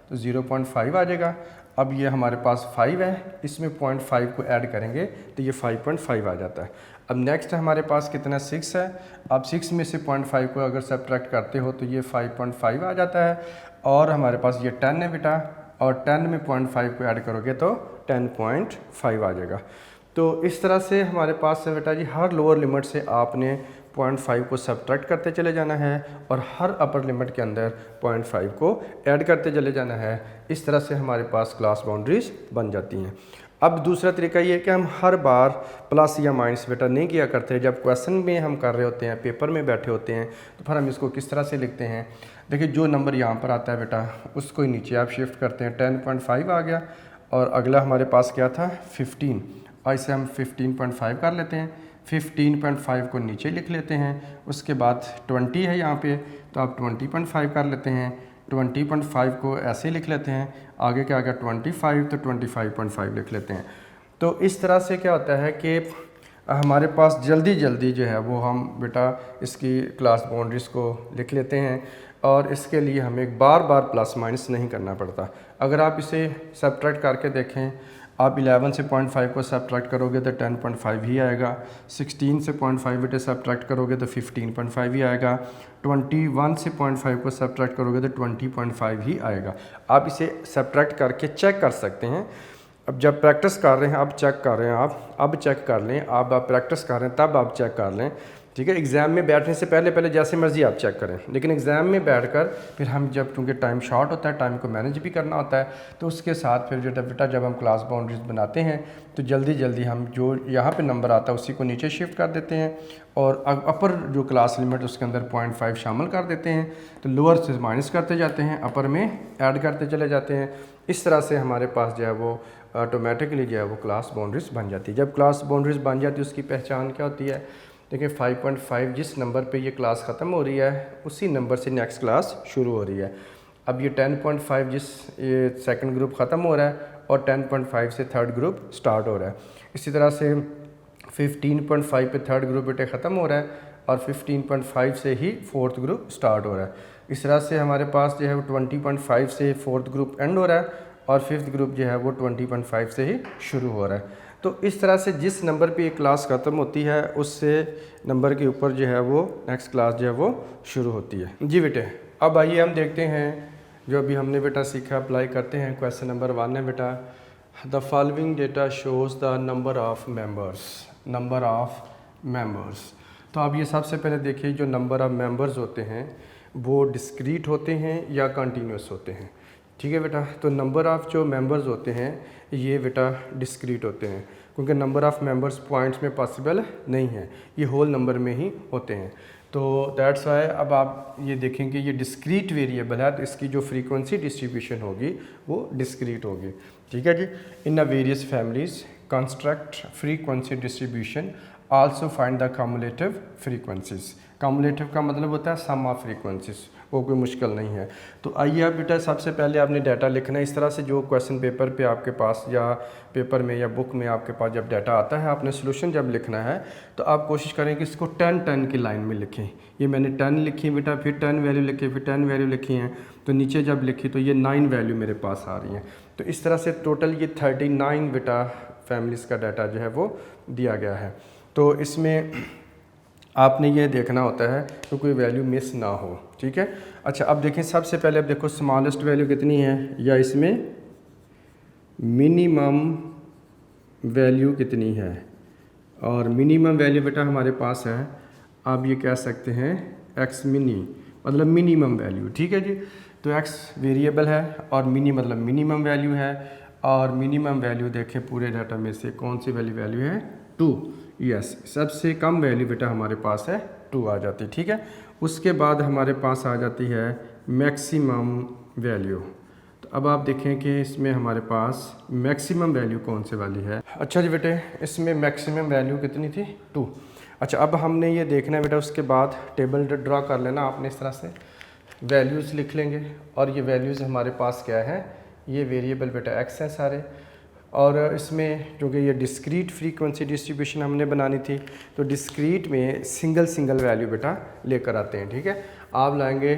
तो 0.5 आ जाएगा। अब ये हमारे पास 5 है, इसमें 0.5 को ऐड करेंगे तो ये 5.5 आ जाता है। अब नेक्स्ट हमारे पास कितना 6 है, अब 6 में से 0.5 को अगर सब्ट्रैक्ट करते हो तो ये 5.5 आ जाता है। और हमारे पास ये 10 है बेटा, और 10 में 0.5 को ऐड करोगे तो 10.5 आ जाएगा। तो इस तरह से हमारे पास है बेटा जी, हर लोअर लिमिट से आपने 0.5 को सब्ट्रैक्ट करते चले जाना है और हर अपर लिमिट के अंदर 0.5 को ऐड करते चले जाना है। इस तरह से हमारे पास क्लास बाउंड्रीज बन जाती हैं। अब दूसरा तरीका ये है कि हम हर बार प्लस या माइनस बेटा नहीं किया करते। जब क्वेश्चन में हम कर रहे होते हैं, पेपर में बैठे होते हैं, तो फिर हम इसको किस तरह से लिखते हैं। देखिए जो नंबर यहाँ पर आता है बेटा उसको ही नीचे आप शिफ्ट करते हैं। 10.5 आ गया और अगला हमारे पास क्या था 15, और इसे हम 15.5 कर लेते हैं। 15.5 को नीचे लिख लेते हैं। उसके बाद 20 है यहाँ पे, तो आप 20.5 कर लेते हैं। 20.5 को ऐसे लिख लेते हैं। आगे क्या आ गया 25, तो 25.5 लिख लेते हैं। तो इस तरह से क्या होता है कि हमारे पास जल्दी जल्दी जो है वो हम बेटा इसकी क्लास बाउंड्रीज़ को लिख लेते हैं, और इसके लिए हमें बार बार प्लस माइनस नहीं करना पड़ता। अगर आप इसे सब्ट्रैक्ट करके देखें, आप 11 से 0.5 को सब्ट्रैक्ट करोगे तो 10.5 ही आएगा। 16 से 0.5 बेटे सब्ट्रैक्ट करोगे तो 15.5 ही आएगा। 21 से 0.5 को सब्ट्रैक्ट करोगे तो 20.5 ही आएगा। आप इसे सब्ट्रैक्ट करके चेक कर सकते हैं। अब जब प्रैक्टिस कर रहे हैं, अब चेक कर रहे हैं, आप अब चेक कर लें, आप प्रैक्टिस कर रहे हैं तब आप चेक कर लें। ठीक है। एग्ज़ाम में बैठने से पहले जैसे मर्ज़ी आप चेक करें, लेकिन एग्ज़ाम में बैठकर फिर हम जब, क्योंकि टाइम शॉर्ट होता है, टाइम को मैनेज भी करना होता है, तो उसके साथ फिर जो बेटा जब हम क्लास बाउंड्रीज बनाते हैं तो जल्दी जल्दी हम जो यहाँ पे नंबर आता है उसी को नीचे शिफ्ट कर देते हैं, और अपर जो क्लास लिमिट उसके अंदर 0.5 शामिल कर देते हैं। तो लोअर से माइनस करते जाते हैं, अपर में ऐड करते चले जाते हैं। इस तरह से हमारे पास जो है वो ऑटोमेटिकली जो है वो क्लास बाउंड्रीज बन जाती है। जब क्लास बाउंड्रीज बन जाती है उसकी पहचान क्या होती है। देखिए 5.5 जिस नंबर पे ये क्लास ख़त्म हो रही है उसी नंबर से नेक्स्ट क्लास शुरू हो रही है। अब ये 10.5 जिस ये सेकंड ग्रुप ख़त्म हो रहा है और 10.5 से थर्ड ग्रुप स्टार्ट हो रहा है। इसी तरह से 15.5 पे थर्ड ग्रुप बेटे ख़त्म हो रहा है और 15.5 से ही फोर्थ ग्रुप स्टार्ट हो रहा है। इस तरह से हमारे पास जो है वो 20.5 से फोर्थ ग्रुप एंड हो रहा है और फिफ्थ ग्रुप जो है वो 20.5 से ही शुरू हो रहा है। तो इस तरह से जिस नंबर पे एक क्लास ख़त्म होती है उससे नंबर के ऊपर जो है वो नेक्स्ट क्लास जो है वो शुरू होती है। जी बेटे, अब आइए हम देखते हैं जो अभी हमने बेटा सीखा, अप्लाई करते हैं। क्वेश्चन नंबर 1 है बेटा, the following data shows the number of members. तो अब ये सबसे पहले देखिए, जो नंबर ऑफ़ मेंबर्स होते हैं वो डिस्क्रीट होते हैं या कंटिन्यूस होते हैं। ठीक है बेटा, तो नंबर ऑफ़ जो मेंबर्स होते हैं ये बेटा डिस्क्रीट होते हैं, क्योंकि नंबर ऑफ़ मेंबर्स पॉइंट्स में पॉसिबल नहीं है, ये होल नंबर में ही होते हैं। तो दैट्स वाई अब आप ये देखेंगे ये डिस्क्रीट वेरिएबल है, तो इसकी जो फ्रीक्वेंसी डिस्ट्रीब्यूशन होगी वो डिस्क्रीट होगी। ठीक है जी। In a various families construct frequency distribution, also find the cumulative frequencies. Cumulative का मतलब होता है सम ऑफ फ्रीक्वेंसीज, वो कोई मुश्किल नहीं है। तो आइए आप बेटा सबसे पहले आपने डाटा लिखना है इस तरह से, जो क्वेश्चन पेपर पे आपके पास या पेपर में या बुक में आपके पास जब डाटा आता है, आपने सोल्यूशन जब लिखना है तो आप कोशिश करें कि इसको 10 की लाइन में लिखें। ये मैंने 10 लिखी बेटा, फिर 10 वैल्यू लिखी, फिर 10 वैल्यू लिखी हैं, तो नीचे जब लिखी तो ये 9 वैल्यू मेरे पास आ रही हैं। तो इस तरह से टोटल ये 39 बेटा फैमिलीज़ का डाटा जो है वो दिया गया है। तो इसमें आपने ये देखना होता है कि कोई वैल्यू मिस ना हो। ठीक है। अच्छा, अब देखें सबसे पहले, अब देखो स्मॉलेस्ट वैल्यू कितनी है या इसमें मिनिमम वैल्यू कितनी है, और मिनिमम वैल्यू बेटा हमारे पास है, आप ये कह सकते हैं एक्स मिनी, मतलब मिनिमम वैल्यू। ठीक है जी। तो एक्स वेरिएबल है और मिनी मतलब मिनिमम वैल्यू है, और मिनिमम वैल्यू देखें पूरे डाटा में से कौन सी वैल्यू है 2। यस, सबसे कम वैल्यू बेटा हमारे पास है 2 आ जाती है। ठीक है। उसके बाद हमारे पास आ जाती है मैक्सिमम वैल्यू। तो अब आप देखें कि इसमें हमारे पास मैक्सिमम वैल्यू कौन सी वाली है। अच्छा जी बेटे, इसमें मैक्सिमम वैल्यू कितनी थी 2। अच्छा, अब हमने ये देखना है बेटा, उसके बाद टेबल ड्रा कर लेना आपने, इस तरह से वैल्यूज़ लिख लेंगे, और ये वैल्यूज़ हमारे पास क्या है, ये वेरिएबल बेटा एक्स हैं सारे, और इसमें क्योंकि ये डिस्क्रीट फ्रीक्वेंसी डिस्ट्रीब्यूशन हमने बनानी थी, तो डिस्क्रीट में सिंगल वैल्यू बेटा लेकर आते हैं। ठीक है। आप लाएंगे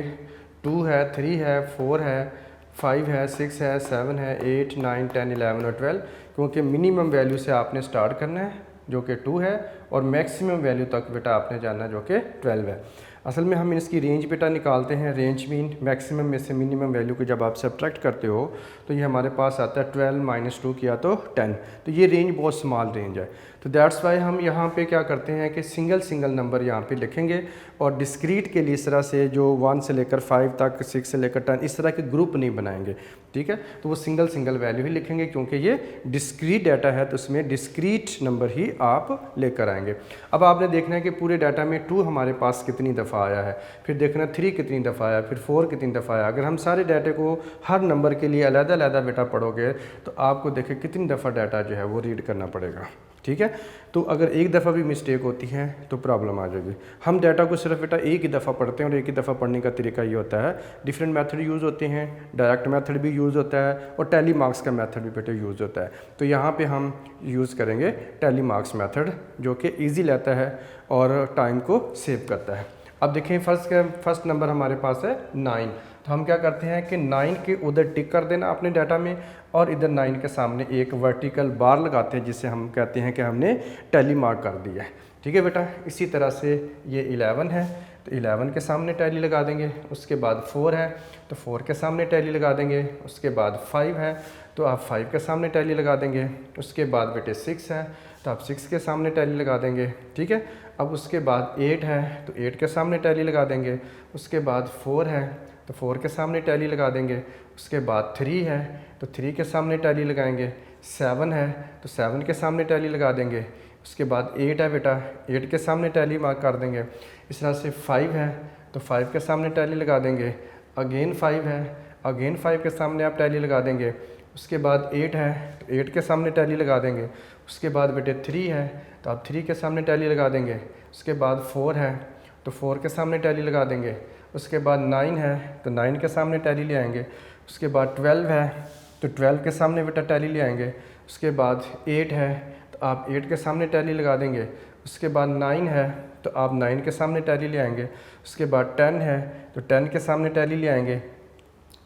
2 है, 3 है, 4 है, 5 है, 6 है, 7 है, 8, 9, 10, 11 और 12, क्योंकि मिनिमम वैल्यू से आपने स्टार्ट करना है जो कि 2 है, और मैक्सिमम वैल्यू तक बेटा आपने जाना है जो कि 12 है। असल में हम इसकी रेंज बेटा निकालते हैं, रेंज मीन मैक्सिमम में से मिनिमम वैल्यू को जब आप सब्ट्रैक्ट करते हो तो ये हमारे पास आता है 12 - 2 किया तो 10, तो ये रेंज बहुत स्मॉल रेंज है। तो दैट्स वाई हम यहाँ पे क्या करते हैं कि सिंगल नंबर यहाँ पे लिखेंगे, और डिस्क्रीट के लिए इस तरह से जो 1 से लेकर 5 तक, 6 से लेकर 10 इस तरह के ग्रुप नहीं बनाएंगे। ठीक है। तो वो सिंगल वैल्यू ही लिखेंगे, क्योंकि ये डिस्क्रीट डाटा है तो उसमें डिस्क्रीट नंबर ही आप लेकर आएंगे। अब आपने देखना है कि पूरे डाटा में 2 हमारे पास कितनी दफ़ा आया है, फिर देखना 3 कितनी दफ़ा आया, फिर 4 कितनी दफ़ा आया। अगर हम सारे डाटे को हर नंबर के लिए अलग-अलग बेटा पढ़ोगे तो आपको देखें कितनी दफ़ा डाटा जो है वो रीड करना पड़ेगा। ठीक है। तो अगर एक दफ़ा भी मिस्टेक होती है तो प्रॉब्लम आ जाएगी। हम डाटा को सिर्फ बेटा एक ही दफ़ा पढ़ते हैं, और एक ही दफ़ा पढ़ने का तरीका ये होता है, डिफरेंट मेथड यूज़ होते हैं, डायरेक्ट मेथड भी यूज़ होता है, और टैली मार्क्स का मेथड भी बेटा यूज़ होता है। तो यहाँ पे हम यूज़ करेंगे टैली मार्क्स मेथड, जो कि ईजी रहता है और टाइम को सेव करता है। अब देखें फर्स्ट नंबर हमारे पास है 9, तो हम क्या करते हैं कि 9 के उधर टिक कर देना अपने डाटा में, और इधर 9 के सामने एक वर्टिकल बार लगाते हैं, जिससे हम कहते हैं कि हमने टैली मार्क कर दिया है। ठीक है बेटा। इसी तरह से ये 11 है, तो 11 के सामने टैली लगा देंगे। उसके बाद 4 है तो 4 के सामने टैली लगा देंगे। उसके बाद 5 है तो आप 5 के सामने टैली लगा देंगे। उसके बाद बेटे 6 है तो आप 6 के सामने टैली लगा देंगे। ठीक है। अब उसके बाद 8 है तो 8 के सामने टैली लगा देंगे। उसके बाद 4 है तो 4 के सामने टैली लगा देंगे। उसके बाद 3 है तो 3 के सामने टैली लगाएंगे। 7 है तो 7 के सामने टैली लगा देंगे। उसके बाद 8 है बेटा, 8 के सामने टैली मार्क कर देंगे। इस तरह से 5 है तो 5 के सामने टैली लगा देंगे। अगेन 5 है, अगेन 5 के सामने आप टैली लगा देंगे। उसके बाद 8 है तो 8 के सामने टैली लगा देंगे। उसके बाद बेटे 3 है तो आप 3 के सामने टैली लगा देंगे। उसके बाद 4 है तो 4 के सामने टैली लगा देंगे। उसके बाद 9 है तो 9 के सामने टैली ले आएंगे। उसके बाद 12 है तो 12 के सामने बेटा टैली ले आएंगे। उसके बाद 8 है तो आप 8 के सामने टैली लगा देंगे। उसके बाद 9 है तो आप 9 के सामने टैली ले आएंगे। उसके बाद 10 है तो 10 के सामने टैली ले आएंगे।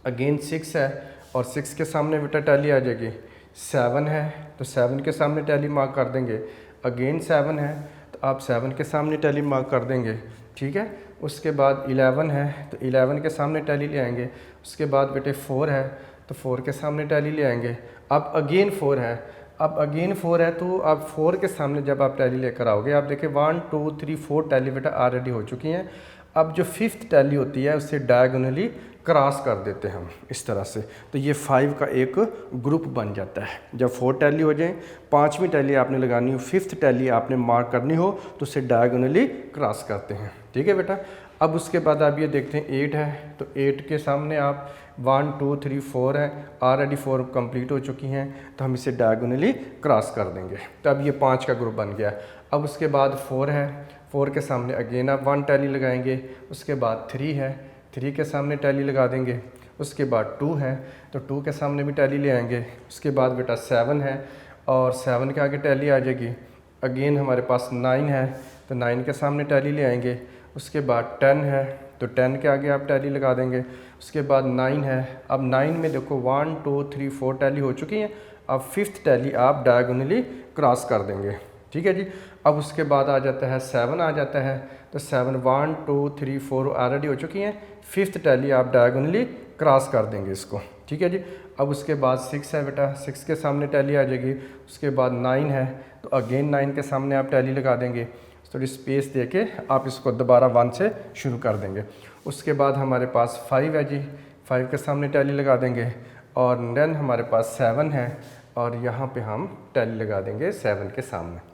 अगेन 6 है और 6 के सामने बेटा टैली आ जाएगी। 7 है तो 7 के सामने टैली मार्क कर देंगे, अगेन 7 है तो आप 7 के सामने टैली मार्क कर देंगे, ठीक है। उसके बाद 11 है तो 11 के सामने टैली ले आएंगे। उसके बाद बेटे 4 है तो 4 के सामने टैली ले आएंगे। अब अगेन 4 है, अब अगेन 4 है तो अब 4 के सामने जब आप टैली लेकर आओगे, आप देखिए 1 2 3 4 टैली बेटा ऑलरेडी हो चुकी हैं। अब जो 5th टैली होती है उससे डायगोनली क्रॉस कर देते हैं हम इस तरह से, तो ये 5 का एक ग्रुप बन जाता है। जब 4 टैली हो जाए, 5वीं टैली आपने लगानी हो, 5th टैली आपने मार्क करनी हो तो उसे डायगोनली क्रॉस करते हैं, ठीक है बेटा। अब उसके बाद आप ये देखते हैं 8 है तो 8 के सामने आप 1 2 3 4 है, ऑलरेडी 4 कंप्लीट हो चुकी हैं तो हम इसे डायगोनली क्रॉस कर देंगे, तो अब ये 5 का ग्रुप बन गया। अब उसके बाद 4 है, 4 के सामने अगेन आप 1 टैली लगाएंगे। उसके बाद 3 है, 3 के सामने टैली लगा देंगे। उसके बाद 2 है तो 2 के सामने भी टैली ले आएंगे। उसके बाद बेटा 7 है और 7 के आगे टैली आ जाएगी। अगेन हमारे पास 9 है तो 9 के सामने टैली ले आएंगे। उसके बाद 10 है तो 10 के आगे आप टैली लगा देंगे। उसके बाद 9 है, अब 9 में देखो 1 2 3 4 टैली हो चुकी हैं। अब 5th टैली आप डायगोनली क्रॉस कर देंगे, ठीक है जी। अब उसके बाद आ जाता है 7 आ जाता है तो 7 1 2 3 4 ऑलरेडी हो चुकी हैं। 5th टैली आप डायगोनली क्रॉस कर देंगे इसको, ठीक है जी। अब उसके बाद 6 है बेटा, 6 के सामने टैली आ जाएगी। उसके बाद 9 है तो अगेन 9 के सामने आप टैली लगा देंगे, थोड़ी स्पेस दे के आप इसको दोबारा 1 से शुरू कर देंगे। उसके बाद हमारे पास 5 है जी, 5 के सामने टैली लगा देंगे और देन हमारे पास 7 है और यहाँ पे हम टैली लगा देंगे 7 के सामने।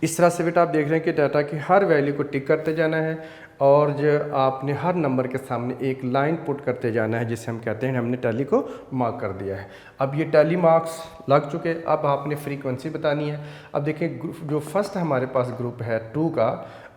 इस तरह से बेटा आप देख रहे हैं कि डाटा की हर वैल्यू को टिक करते जाना है और जो आपने हर नंबर के सामने एक लाइन पुट करते जाना है, जिसे हम कहते हैं हमने टैली को मार्क कर दिया है। अब ये टैली मार्क्स लग चुके, अब आपने फ्रीक्वेंसी बतानी है। अब देखिए जो फर्स्ट हमारे पास ग्रुप है 2 का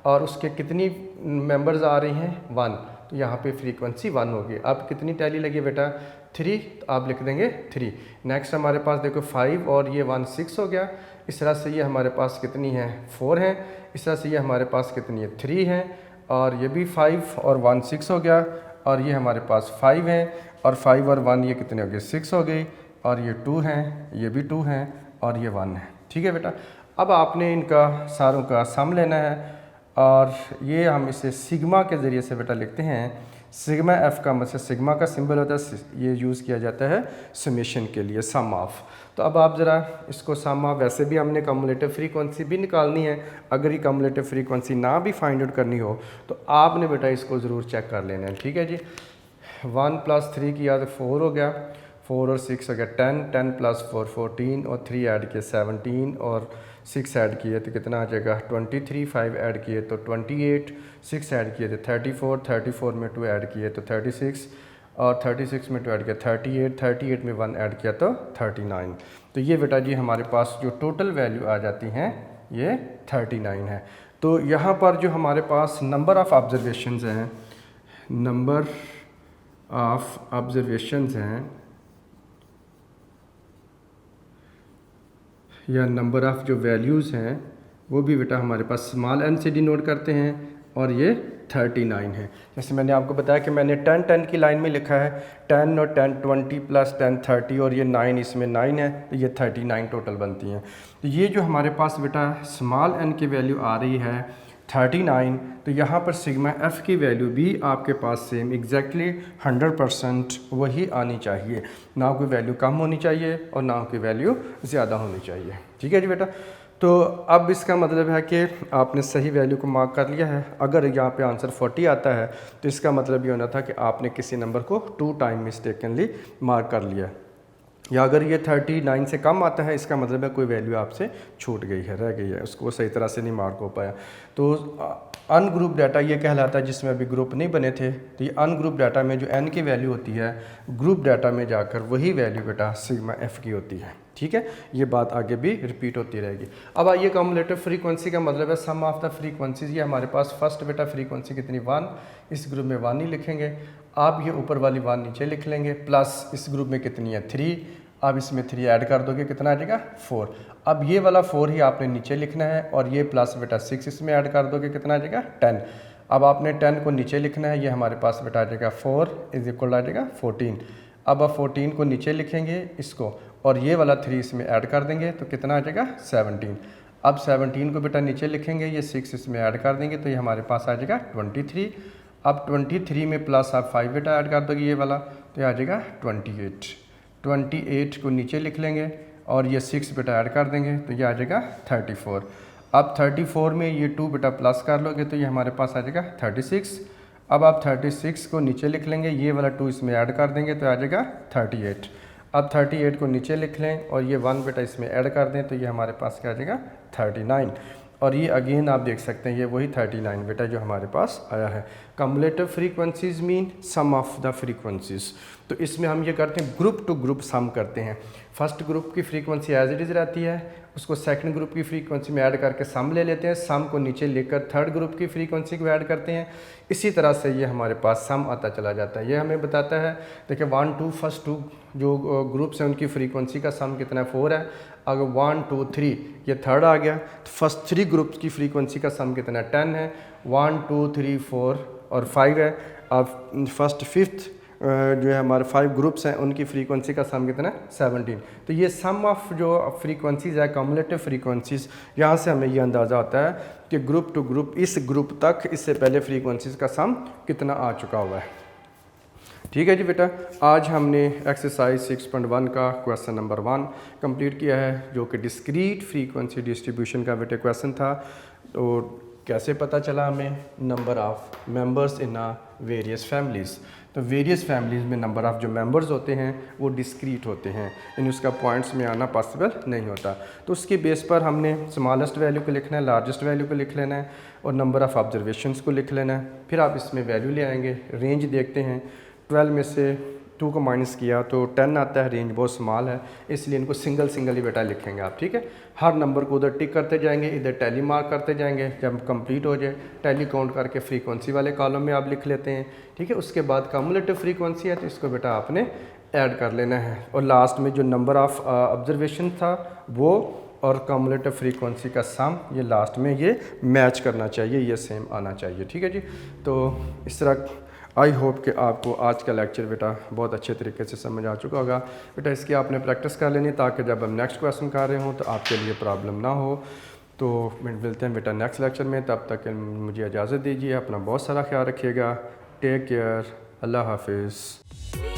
और उसके कितनी मेंबर्स आ रही हैं 1, तो यहाँ पे फ्रीक्वेंसी 1 होगी। अब कितनी टैली लगी बेटा 3, तो आप लिख देंगे 3। नेक्स्ट हमारे पास देखो 5 और ये 1 6 हो गया। इस तरह से ये हमारे पास कितनी है 4 है। इस तरह से ये हमारे पास कितनी है 3 है और ये भी 5 और 1 6 हो गया और ये हमारे पास 5 है और 5 और 1 ये कितने हो गए 6 हो गई और ये 2 हैं, ये भी 2 हैं और ये 1 है, ठीक है बेटा। अब आपने इनका सारों का सम लेना है और ये हम इसे सिग्मा के ज़रिए से बेटा लिखते हैं। सिग्मा एफ का मतलब सिग्मा का सिंबल होता है, ये यूज़ किया जाता है समेशन के लिए, सम ऑफ। तो अब आप ज़रा इसको सम ऑफ, वैसे भी हमने कम्युलेटिव फ्रीक्वेंसी भी निकालनी है, अगर ये कम्युलेटिव फ्रीक्वेंसी ना भी फाइंड आउट करनी हो तो आपने बेटा इसको ज़रूर चेक कर लेना है, ठीक है जी। 1 + 3 किया तो 4 हो गया, 4 और 6 हो गया 10, 10 + 4 14 और 3 ऐड किए 17 और 6 ऐड किए तो कितना आ जाएगा 23, 5 ऐड किए तो 28, 6 ऐड किए तो 34, 34 में 2 ऐड किए तो 36 और 36 में 2 ऐड किया 38, 38 में 1 ऐड किया तो 39। तो ये बेटा जी हमारे पास जो टोटल वैल्यू आ जाती हैं ये 39 है। तो यहाँ पर जो हमारे पास नंबर ऑफ़ ऑब्जर्वेशंस हैं, नंबर ऑफ़ ऑब्जर्वेशंस हैं या नंबर ऑफ़ जो वैल्यूज़ हैं वो भी बेटा हमारे पास स्मॉल n से डिनोट करते हैं और ये 39 है। जैसे मैंने आपको बताया कि मैंने 10 10 की लाइन में लिखा है 10 और 10 20 + 10 30 और ये 9 इसमें 9 है तो ये 39 टोटल बनती हैं। तो ये जो हमारे पास बेटा स्मॉल n की वैल्यू आ रही है 39, तो यहाँ पर सिग्मा एफ़ की वैल्यू भी आपके पास सेम एग्जैक्टली 100% वही आनी चाहिए, ना कोई वैल्यू कम होनी चाहिए और ना कोई वैल्यू ज़्यादा होनी चाहिए, ठीक है जी बेटा। तो अब इसका मतलब है कि आपने सही वैल्यू को मार्क कर लिया है। अगर यहाँ पे आंसर 40 आता है तो इसका मतलब ये होना था कि आपने किसी नंबर को 2 टाइम मिस्टेकनली मार्क कर लिया, या अगर ये 39 से कम आता है इसका मतलब है कोई वैल्यू आपसे छूट गई है, रह गई है, उसको सही तरह से नहीं मार्क हो पाया। तो अनग्रुप डाटा ये कहलाता है जिसमें अभी ग्रुप नहीं बने थे। तो ये अनग्रुप डाटा में जो n की वैल्यू होती है ग्रुप डाटा में जाकर वही वैल्यू बेटा सिग्मा एफ़ की होती है, ठीक है। ये बात आगे भी रिपीट होती रहेगी। अब आइए कम्युलेटिव फ्रीक्वेंसी का मतलब है सम ऑफ द फ्रीक्वेंसीज। ये हमारे पास फर्स्ट बेटा फ्रीक्वेंसी कितनी 1, इस ग्रुप में 1 ही लिखेंगे। आप ये ऊपर वाली 1 नीचे लिख लेंगे, प्लस इस ग्रुप में कितनी है 3, अब इसमें 3 ऐड कर दोगे कितना आ जाएगा 4। अब ये वाला 4 ही आपने नीचे लिखना है और ये प्लस बेटा 6 इसमें ऐड कर दोगे कितना आ जाएगा 10। अब आपने 10 को नीचे लिखना है, ये हमारे पास बेटा आ जाएगा 4 = आ जाएगा 14। अब आप 14 को नीचे लिखेंगे इसको, और ये वाला 3 इसमें ऐड कर देंगे तो कितना आ जाएगा 17। अब 17 को बेटा नीचे लिखेंगे, ये 6 इसमें ऐड कर देंगे तो ये हमारे पास आ जाएगा 23। अब 23 में प्लस आप 5 बेटा ऐड कर दोगे ये वाला, तो ये आ जाएगा 28। 28 को नीचे लिख लेंगे और ये 6 बेटा ऐड कर देंगे तो ये आ जाएगा 34। अब 34 में ये 2 बेटा प्लस कर लोगे तो ये हमारे पास आ जाएगा 36। अब आप 36 को नीचे लिख लेंगे, ये वाला 2 इसमें ऐड कर देंगे तो आ जाएगा 38। अब 38 को नीचे लिख लें और ये 1 बेटा इसमें ऐड कर दें तो ये हमारे पास क्या आ जाएगा 39। और ये अगेन आप देख सकते हैं ये वही 39 बेटा जो हमारे पास आया है। Cumulative frequencies mean sum of the frequencies. तो इसमें हम ये करते हैं ग्रुप टू ग्रुप सम करते हैं। फर्स्ट ग्रुप की फ्रीक्वेंसी एज इट इज़ रहती है, उसको सेकंड ग्रुप की फ्रीक्वेंसी में ऐड करके सम ले लेते हैं, सम को नीचे लेकर थर्ड ग्रुप की फ्रीक्वेंसी को ऐड करते हैं। इसी तरह से ये हमारे पास सम आता चला जाता है। ये हमें बताता है देखिए 1 2 फर्स्ट 2 जो ग्रुप्स हैं उनकी फ्रीक्वेंसी का सम कितना है 4 है। अगर 1 2 3 ये थर्ड आ गया तो फर्स्ट 3 ग्रुप्स की फ्रीक्वेंसी का सम कितना है 10 है। 1 2 3 4 और 5 है। अब फर्स्ट 5th जो है हमारे 5 ग्रुप्स हैं उनकी फ्रीक्वेंसी का सम कितना है 17। तो ये सम ऑफ जो फ्रीक्वेंसीज़ है कम्युलेटिव फ्रीक्वेंसीज़, यहाँ से हमें ये अंदाज़ा होता है कि ग्रुप टू ग्रुप इस ग्रुप तक इससे पहले फ्रीक्वेंसीज़ का सम कितना आ चुका हुआ है। ठीक है जी बेटा, आज हमने एक्सरसाइज 6.1 का क्वेश्चन नंबर 1 कंप्लीट किया है जो कि डिस्क्रीट फ्रीक्वेंसी डिस्ट्रीब्यूशन का बेटे क्वेश्चन था। तो कैसे पता चला हमें number of members in a various families. तो वेरियस फैमिलीज़ में नंबर ऑफ़ जो मेंबर्स होते हैं वो डिस्क्रीट होते हैं, यानी उसका पॉइंट्स में आना पॉसिबल नहीं होता। तो उसके बेस पर हमने स्मॉलेस्ट वैल्यू को लिखना है, लार्जेस्ट वैल्यू को लिख लेना है और नंबर ऑफ़ ऑब्जर्वेशंस को लिख लेना है। फिर आप इसमें वैल्यू ले आएंगे, रेंज देखते हैं। 12 में से 2 को माइनस किया तो 10 आता है, रेंज बहुत स्मॉल है इसलिए इनको सिंगल सिंगल ही बेटा लिखेंगे आप। ठीक है, हर नंबर को उधर टिक करते जाएंगे, इधर टैली मार्क करते जाएंगे। जब कंप्लीट हो जाए टैली काउंट करके फ्रीक्वेंसी वाले कॉलम में आप लिख लेते हैं। ठीक है, उसके बाद कम्युलेटिव फ्रीक्वेंसी है तो इसको बेटा आपने ऐड कर लेना है और लास्ट में जो नंबर ऑफ़ ऑब्जर्वेशन था वो और कम्युलेटिव फ्रीक्वेंसी का सम ये लास्ट में ये मैच करना चाहिए, ये सेम आना चाहिए। ठीक है जी, तो इस तरह आई होप कि आपको आज का लेक्चर बेटा बहुत अच्छे तरीके से समझ आ चुका होगा। बेटा इसकी आपने प्रैक्टिस कर लेनी ताकि जब हम नेक्स्ट क्वेश्चन कर रहे हों तो आपके लिए प्रॉब्लम ना हो। तो मिलते हैं बेटा नेक्स्ट लेक्चर में, तब तक मुझे इजाज़त दीजिए। अपना बहुत सारा ख्याल रखिएगा। टेक केयर, अल्लाह हाफिज़।